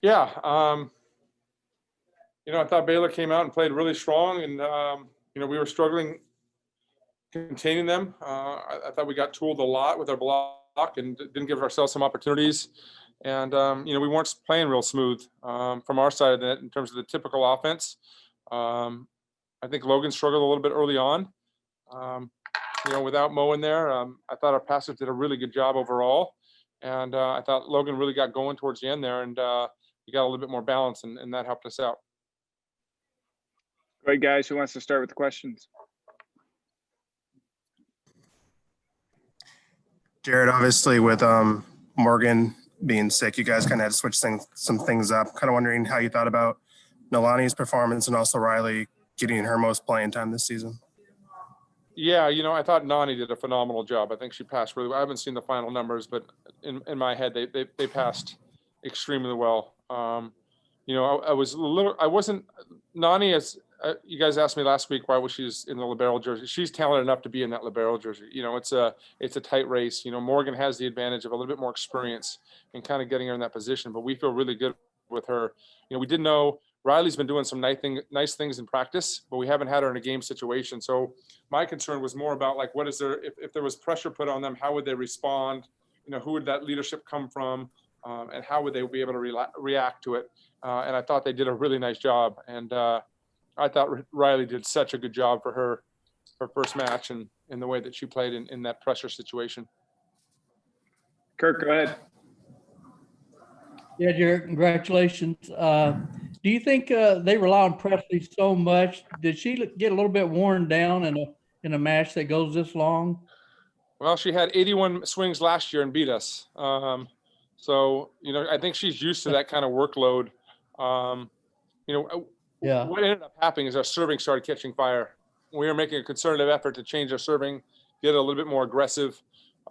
Yeah, I thought Baylor came out and played really strong, and we were struggling containing them. I thought we got tooled a lot with our block and didn't give ourselves some opportunities. And we weren't playing real smooth from our side of that in terms of the typical offense. I think Logan struggled a little bit early on. Um, without Mo in there, I thought our passers did a really good job overall. And I thought Logan really got going towards the end there, and he got a little bit more balance, and that helped us out. All right, guys, who wants to start with the questions? Jerritt, obviously with Morgan being sick, you guys kind of had to switch some things up. Kind of wondering how you thought about Nolani's performance and also Riley getting her most playing time this season. Yeah, I thought Nani did a phenomenal job. I think she passed really well. I haven't seen the final numbers, but in my head, they passed extremely well. I wasn't Nani as you guys asked me last week why was she's in the libero jersey. She's talented enough to be in that libero jersey. It's a tight race. Morgan has the advantage of a little bit more experience and kind of getting her in that position, but we feel really good with her. We didn't know Riley's been doing some nice things in practice, but we haven't had her in a game situation. So my concern was more about like, what is there, if there was pressure put on them, how would they respond? Who would that leadership come from? And how would they be able to react to it? And I thought they did a really nice job. And I thought Riley did such a good job for her first match and in the way that she played in that pressure situation. Kirk, go ahead. Yeah, Jerritt, congratulations. Do you think they rely on Presley so much? Did she get a little bit worn down in a match that goes this long? Well, she had 81 swings last year and beat us. So, I think she's used to that kind of workload. Yeah. What ended up happening is our serving started catching fire. We were making a concerted effort to change our serving, get it a little bit more aggressive.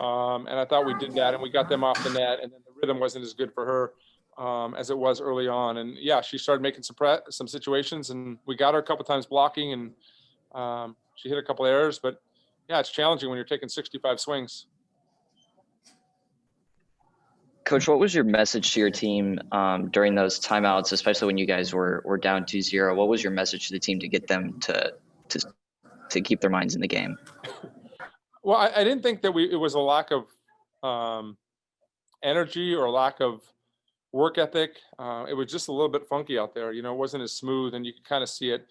And I thought we did that, and we got them off the net, and then the rhythm wasn't as good for her as it was early on. And yeah, she started making some situations, and we got her a couple times blocking, and she hit a couple errors. But yeah, it's challenging when you're taking 65 swings. Coach, what was your message to your team during those timeouts, especially when you guys were down 2-0? What was your message to the team to get them to keep their minds in the game? Well, I didn't think that it was a lack of energy or a lack of work ethic. It was just a little bit funky out there. It wasn't as smooth, and you could kind of see it.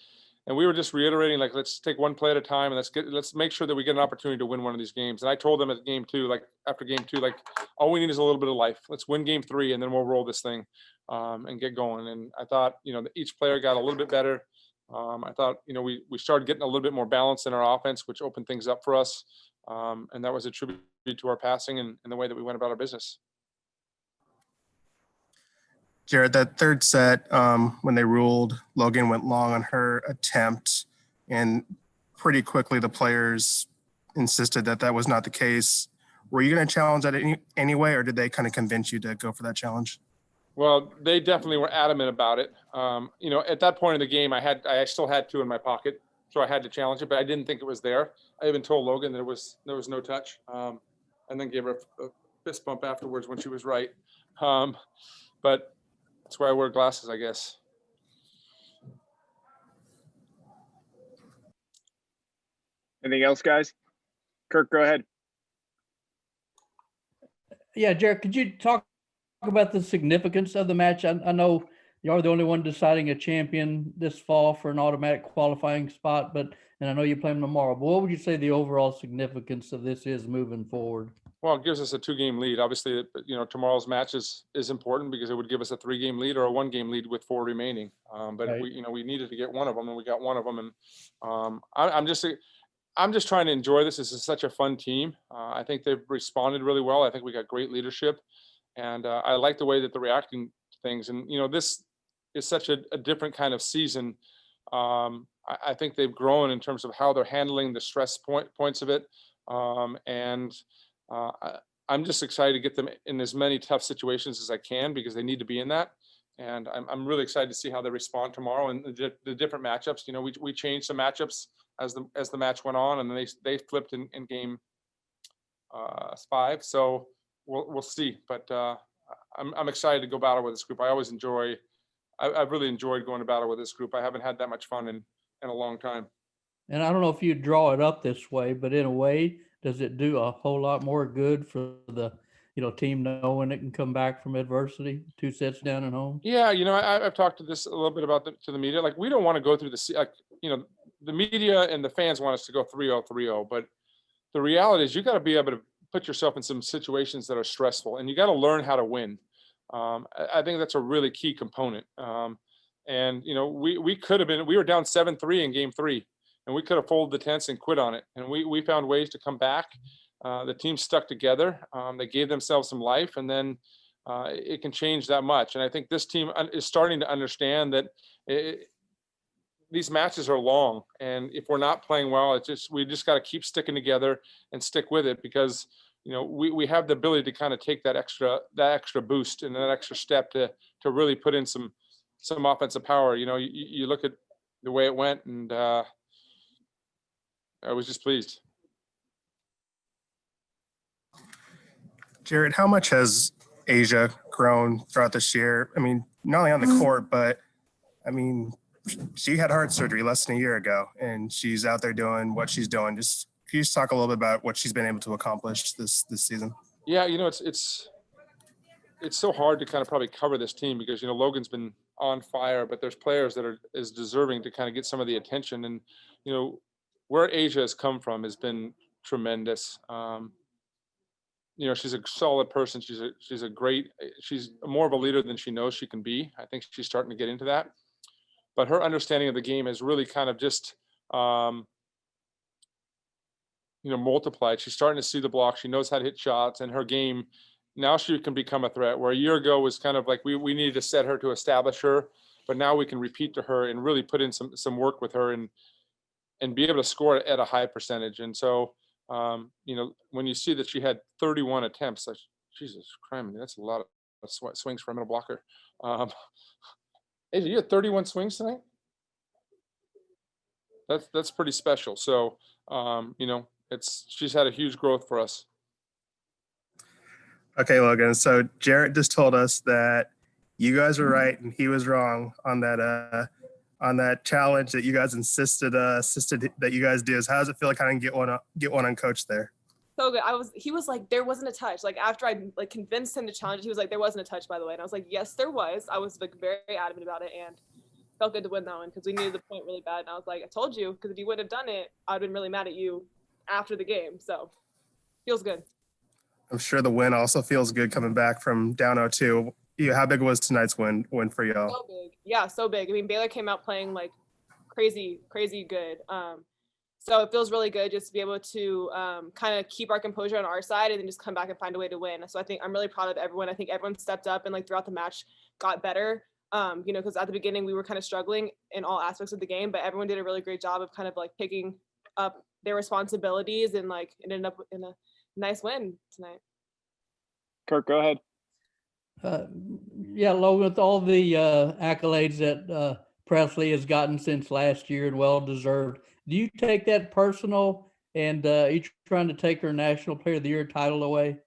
And we were just reiterating, like, let's take one play at a time, and let's make sure that we get an opportunity to win one of these games. And I told them at game 2, like after game 2, like all we need is a little bit of life. Let's win game 3, and then we'll roll this thing and get going. And I thought, that each player got a little bit better. I thought, we started getting a little bit more balance in our offense, which opened things up for us. And that was a tribute to our passing and the way that we went about our business. Jerritt, that third set, when they ruled Logan went long on her attempt, and pretty quickly the players insisted that was not the case. Were you going to challenge that anyway, or did they kind of convince you to go for that challenge? Well, they definitely were adamant about it. At that point in the game, I still had 2 in my pocket, so I had to challenge it, but I didn't think it was there. I even told Logan there was no touch, and then gave her a fist bump afterwards when she was right. But that's why I wear glasses, I guess. Anything else, guys? Kirk, go ahead. Yeah, Jerritt, could you talk about the significance of the match? I know you're the only one deciding a champion this fall for an automatic qualifying spot, and I know you're playing tomorrow, but what would you say the overall significance of this is moving forward? Well, it gives us a 2-game lead. Obviously, tomorrow's match is important because it would give us a 3-game lead or a 1-game lead with 4 remaining. But Right. we needed to get one of them, and we got one of them. And I'm just trying to enjoy this. This is such a fun team. I think they've responded really well. I think we got great leadership, and I like the way that they're reacting to things. And this is such a different kind of season. I think they've grown in terms of how they're handling the stress points of it. I'm just excited to get them in as many tough situations as I can because they need to be in that. And I'm really excited to see how they respond tomorrow and the different matchups. We changed some matchups as the match went on, and then they flipped in game 5. So we'll see. But I'm excited to go battle with this group. I've really enjoyed going to battle with this group. I haven't had that much fun in a long time. And I don't know if you draw it up this way, but in a way, does it do a whole lot more good for the, team knowing it can come back from adversity, 2 sets down at home? Yeah, I've talked to this a little bit about to the media. Like, we don't want to go through the media and the fans want us to go 3-0, 3-0, but the reality is you got to be able to put yourself in some situations that are stressful, and you got to learn how to win. I think that's a really key component. And we were down 7-3 in game 3, and we could have folded the tents and quit on it. And we found ways to come back. The team stuck together. They gave themselves some life, and then it can change that much. And I think this team is starting to understand that these matches are long, and if we're not playing well, we just got to keep sticking together and stick with it, because we have the ability to kind of take that extra boost and that extra step to really put in some offensive power. You look at the way it went, and I was just pleased. Jerritt, how much has Asjia grown throughout this year? I mean, not only on the court, but I mean, she had heart surgery less than a year ago, and she's out there doing what she's doing. Can you just talk a little bit about what she's been able to accomplish this season? Yeah, it's so hard to kind of probably cover this team, because Logan's been on fire, but there's players that are as deserving to kind of get some of the attention. And where Asjia has come from has been tremendous. She's a solid person. She's more of a leader than she knows she can be. I think she's starting to get into that. But her understanding of the game has really kind of just, multiplied. She's starting to see the block. She knows how to hit shots, and her game, now she can become a threat, where a year ago was kind of like we needed to set her to establish her, but now we can repeat to her and really put in some work with her and be able to score at a high percentage. And so, when you see that she had 31 attempts, like, Jesus Christ, that's a lot of swings for a middle blocker. Asjia, you had 31 swings tonight? That's pretty special. So, she's had a huge growth for us. Okay, Logan. So Jerritt just told us that you guys were right and he was wrong on that challenge that you guys insisted that you guys do. So how does it feel to kind of get one on coach there? So good. He was like, there wasn't a touch. Like, after I convinced him to challenge, he was like, there wasn't a touch, by the way. And I was like, yes, there was. I was very adamant about it, and felt good to win that one because we needed the point really bad. And I was like, I told you, because if you would have done it, I'd been really mad at you after the game. So feels good. I'm sure the win also feels good coming back from down 0-2. How big was tonight's win for y'all? So big. Yeah, so big. I mean, Baylor came out playing like crazy good. So it feels really good just to be able to kind of keep our composure on our side and then just come back and find a way to win. So I think I'm really proud of everyone. I think everyone stepped up and throughout the match got better. Because at the beginning we were kind of struggling in all aspects of the game, but everyone did a really great job of kind of picking up their responsibilities and it ended up in a nice win tonight. Kirk, go ahead. Yeah, Logan, with all the accolades that Presley has gotten since last year and well-deserved, do you take that personal, and are you trying to take her National Player of the Year title away?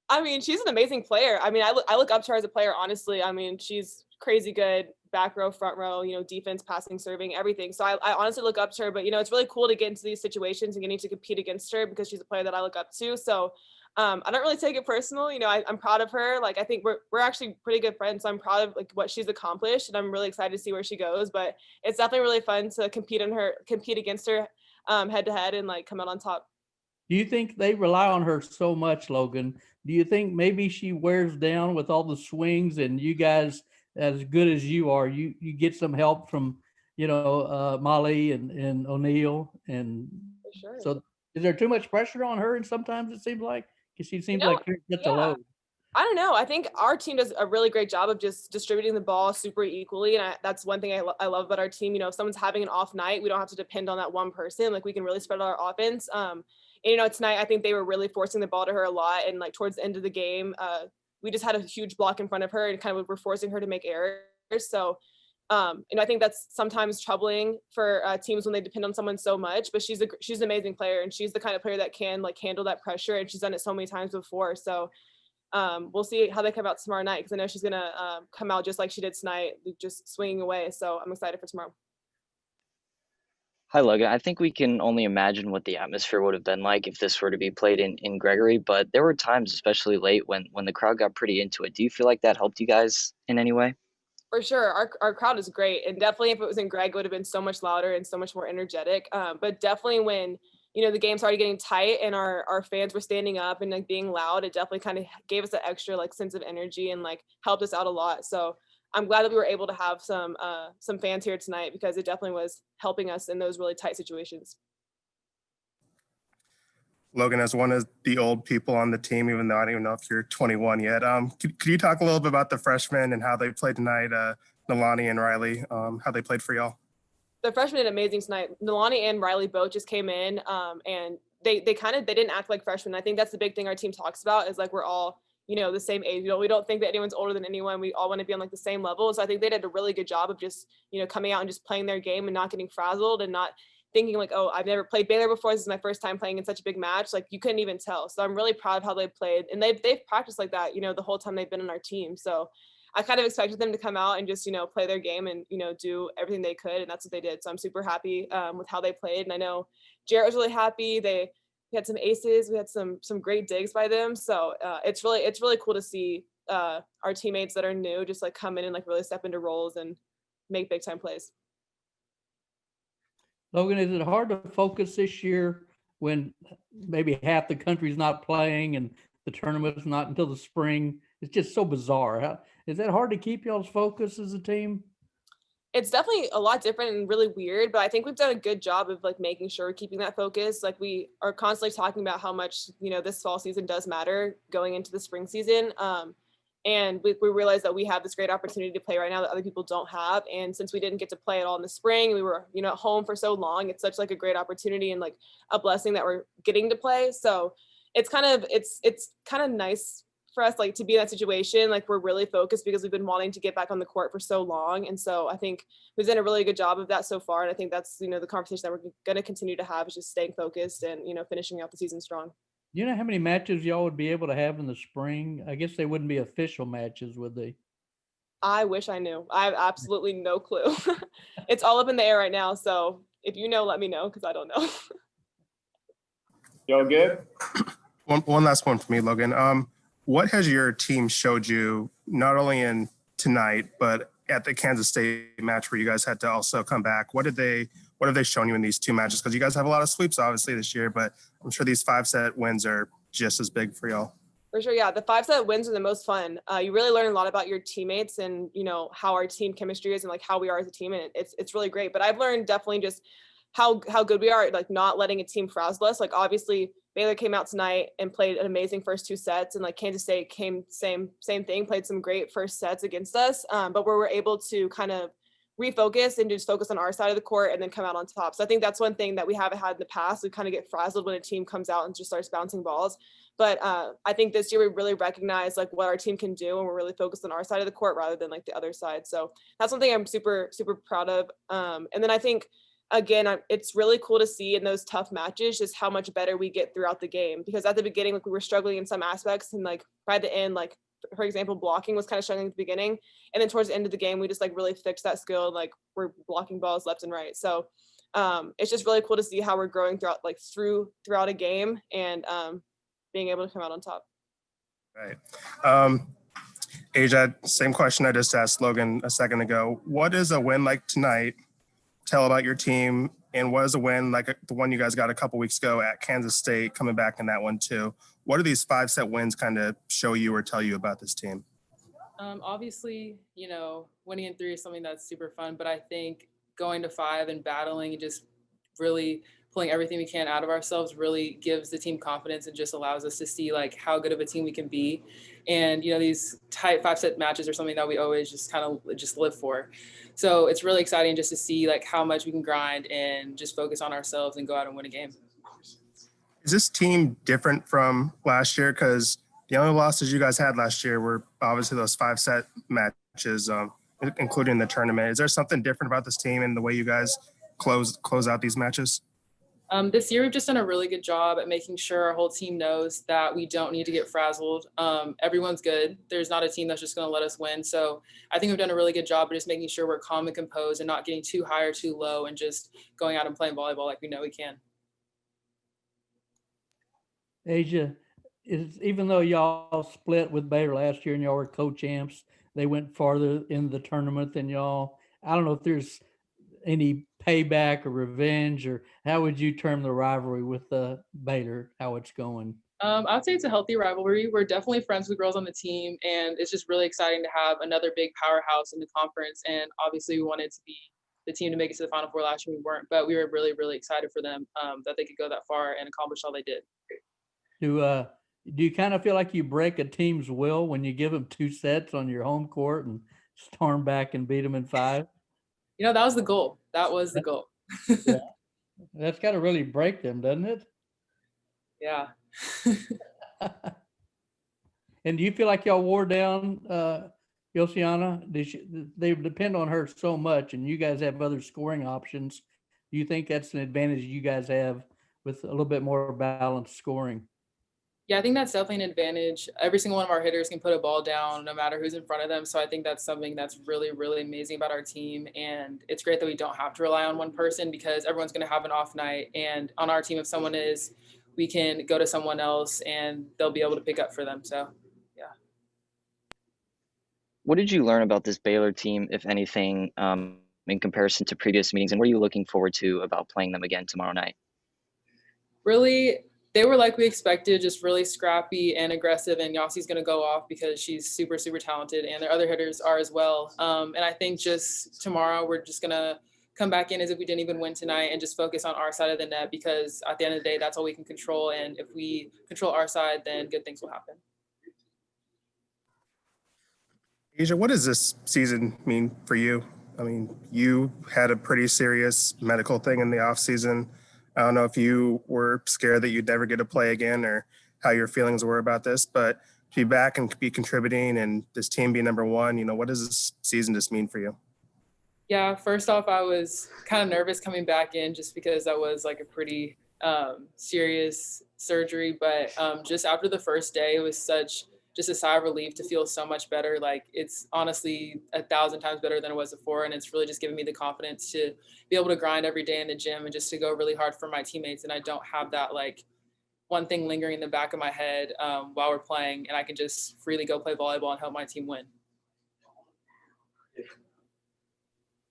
I mean, she's an amazing player. I mean, I look up to her as a player, honestly. I mean, she's crazy good, back row, front row, defense, passing, serving, everything. So I honestly look up to her, but, it's really cool to get into these situations and getting to compete against her because she's a player that I look up to. So I don't really take it personal. I'm proud of her. I think we're actually pretty good friends. So I'm proud of what she's accomplished, and I'm really excited to see where she goes. But it's definitely really fun to compete against her head to head and come out on top. Do you think they rely on her so much, Logan? Do you think maybe she wears down with all the swings, and you guys, as good as you are, you get some help from, Molly and O'Neill? And sure. So is there too much pressure on her? And sometimes it seems like, because she seems like she's such a load. I don't know. I think our team does a really great job of just distributing the ball super equally. And that's one thing I love about our team. If someone's having an off night, we don't have to depend on that one person. We can really spread out our offense. And, tonight, I think they were really forcing the ball to her a lot. And towards the end of the game, we just had a huge block in front of her and kind of were forcing her to make errors. So, I think that's sometimes troubling for teams when they depend on someone so much, but she's an amazing player, and she's the kind of player that can handle that pressure, and she's done it so many times before. So we'll see how they come out tomorrow night, because I know she's going to come out just like she did tonight, just swinging away. So I'm excited for tomorrow. Hi, Logan. I think we can only imagine what the atmosphere would have been like if this were to be played in Gregory, but there were times, especially late, when the crowd got pretty into it. Do you feel like that helped you guys in any way? For sure. Our crowd is great. And definitely if it was in Greg, it would have been so much louder and so much more energetic. But definitely when, the game started getting tight and our fans were standing up and like being loud, it definitely kind of gave us that extra like sense of energy and like helped us out a lot. So I'm glad that we were able to have some fans here tonight, because it definitely was helping us in those really tight situations. Logan, as one of the old people on the team, even though I don't even know if you're 21 yet, could you talk a little bit about the freshmen and how they played tonight, Nalani and Riley, how they played for y'all? The freshmen did amazing tonight. Nalani and Riley both just came in, and they didn't act like freshmen. I think that's the big thing our team talks about, is like we're all the same age. We don't think that anyone's older than anyone. We all want to be on like the same level. So I think they did a really good job of just coming out and just playing their game and not getting frazzled and not thinking like, oh, I've never played Baylor before, this is my first time playing in such a big match. Like you couldn't even tell. So I'm really proud of how they played, and they've practiced like that the whole time they've been on our team. So I kind of expected them to come out and just play their game and do everything they could, and that's what they did. So I'm super happy with how they played, and I know Jerritt was really happy. We had some aces, we had some great digs by them. So it's really cool to see our teammates that are new just like come in and like really step into roles and make big time plays. Logan, is it hard to focus this year when maybe half the country's not playing and the tournament's not until the spring? It's just so bizarre. Is that hard to keep y'all's focus as a team? It's definitely a lot different and really weird, but I think we've done a good job of like making sure we're keeping that focus. Like we are constantly talking about how much, this fall season does matter going into the spring season. And we realized that we have this great opportunity to play right now that other people don't have. And since we didn't get to play at all in the spring, we were, at home for so long. It's such like a great opportunity and like a blessing that we're getting to play. So it's kind of nice for us like to be in that situation. Like we're really focused because we've been wanting to get back on the court for so long. And so I think we've done a really good job of that so far. And I think that's, the conversation that we're going to continue to have, is just staying focused and, finishing out the season strong. You know how many matches y'all would be able to have in the spring? I guess they wouldn't be official matches, would they? I wish I knew. I have absolutely no clue. It's all up in the air right now. So if you know, let me know, because I don't know. Y'all good? One last one for me, Logan. What has your team showed you, not only in tonight, but at the Kansas State match where you guys had to also come back? What have they shown you in these two matches? Because you guys have a lot of sweeps, obviously, this year, but I'm sure these 5-set wins are just as big for y'all. For sure, yeah. The 5-set wins are the most fun. You really learn a lot about your teammates and, how our team chemistry is and like how we are as a team. And it's really great. But I've learned definitely just how good we are at like not letting a team frazzle us. Like obviously Baylor came out tonight and played an amazing first 2 sets, and like Kansas State came same thing, played some great first sets against us. But where we're able to kind of refocus and just focus on our side of the court and then come out on top. So I think that's one thing that we haven't had in the past. We kind of get frazzled when a team comes out and just starts bouncing balls. But I think this year we really recognize like what our team can do, and we're really focused on our side of the court rather than like the other side. So that's something I'm super, super proud of. And then I think, again, it's really cool to see in those tough matches just how much better we get throughout the game. Because at the beginning, like we were struggling in some aspects, and like by the end, like for example, blocking was kind of struggling at the beginning, and then towards the end of the game, we just like really fixed that skill. And, like we're blocking balls left and right. So it's just really cool to see how we're growing throughout a game and being able to come out on top. Right. Asjia, same question I just asked Logan a second ago. What is a win like tonight tell about your team, and what is a win like the one you guys got a couple weeks ago at Kansas State, coming back in that one too? What do these 5-set wins kind of show you or tell you about this team? Obviously, winning in 3 is something that's super fun, but I think going to 5 and battling and just really pulling everything we can out of ourselves really gives the team confidence and just allows us to see like how good of a team we can be. And, these tight 5-set matches are something that we always just kind of just live for. So it's really exciting just to see like how much we can grind and just focus on ourselves and go out and win a game. Is this team different from last year? Because the only losses you guys had last year were obviously those 5-set matches, including the tournament. Is there something different about this team and the way you guys close out these matches? This year, we've just done a really good job at making sure our whole team knows that we don't need to get frazzled. Everyone's good. There's not a team that's just going to let us win. So I think we've done a really good job of just making sure we're calm and composed and not getting too high or too low and just going out and playing volleyball like we know we can. Asjia, even though y'all split with Baylor last year and y'all were co-champs, they went farther in the tournament than y'all. I don't know if there's any payback or revenge, or how would you term the rivalry with Baylor, how it's going? I'd say it's a healthy rivalry. We're definitely friends with girls on the team, and it's just really exciting to have another big powerhouse in the conference. And obviously, we wanted to be the team to make it to the Final Four last year. We weren't, but we were really, really excited for them that they could go that far and accomplish all they did. Do you kind of feel like you break a team's will when you give them 2 sets on your home court and storm back and beat them in 5? You know, that was the goal. That was the goal. Yeah. That's got to really break them, doesn't it? Yeah. And do you feel like y'all wore down Josiana? They depend on her so much, and you guys have other scoring options. Do you think that's an advantage you guys have with a little bit more balanced scoring? Yeah, I think that's definitely an advantage. Every single one of our hitters can put a ball down no matter who's in front of them. So I think that's something that's really, really amazing about our team. And it's great that we don't have to rely on one person because everyone's going to have an off night. And on our team, if someone is, we can go to someone else and they'll be able to pick up for them. So, yeah. What did you learn about this Baylor team, if anything, in comparison to previous meetings? And what are you looking forward to about playing them again tomorrow night? Really, they were like we expected, just really scrappy and aggressive. And Yossi's going to go off because she's super, super talented, and their other hitters are as well. And I think just tomorrow we're just going to come back in as if we didn't even win tonight and just focus on our side of the net because at the end of the day, that's all we can control. And if we control our side, then good things will happen. Asjia, what does this season mean for you? I mean, you had a pretty serious medical thing in the off season. I don't know if you were scared that you'd never get to play again or how your feelings were about this, but to be back and be contributing and this team be number one, you know, what does this season just mean for you? Yeah, first off, I was kind of nervous coming back in just because that was like a pretty serious surgery. But just after the first day, it was just a sigh of relief to feel so much better. Like it's honestly 1,000 times better than it was before. And it's really just giving me the confidence to be able to grind every day in the gym and just to go really hard for my teammates. And I don't have that like one thing lingering in the back of my head while we're playing, and I can just freely go play volleyball and help my team win.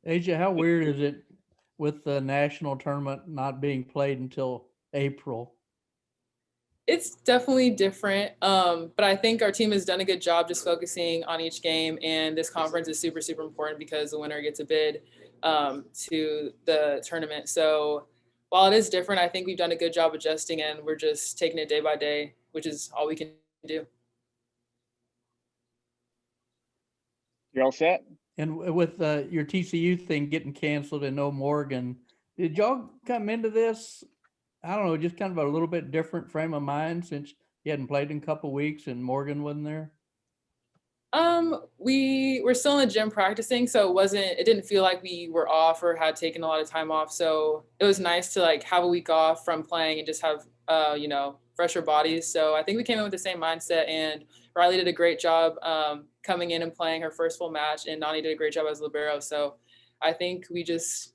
Asjia, how weird is it with the national tournament not being played until April? It's definitely different, but I think our team has done a good job just focusing on each game, and this conference is super, super important because the winner gets a bid to the tournament. So while it is different, I think we've done a good job adjusting, and we're just taking it day by day, which is all we can do. You all set? And with your TCU thing getting canceled and no Morgan, did y'all come into this, I don't know, just kind of a little bit different frame of mind since you hadn't played in a couple of weeks and Morgan wasn't there? We were still in the gym practicing, so it didn't feel like we were off or had taken a lot of time off. So it was nice to like have a week off from playing and just have, fresher bodies. So I think we came in with the same mindset, and Riley did a great job coming in and playing her first full match, and Nani did a great job as libero. So I think we just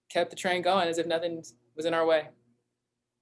kept the train going as if nothing was in our way.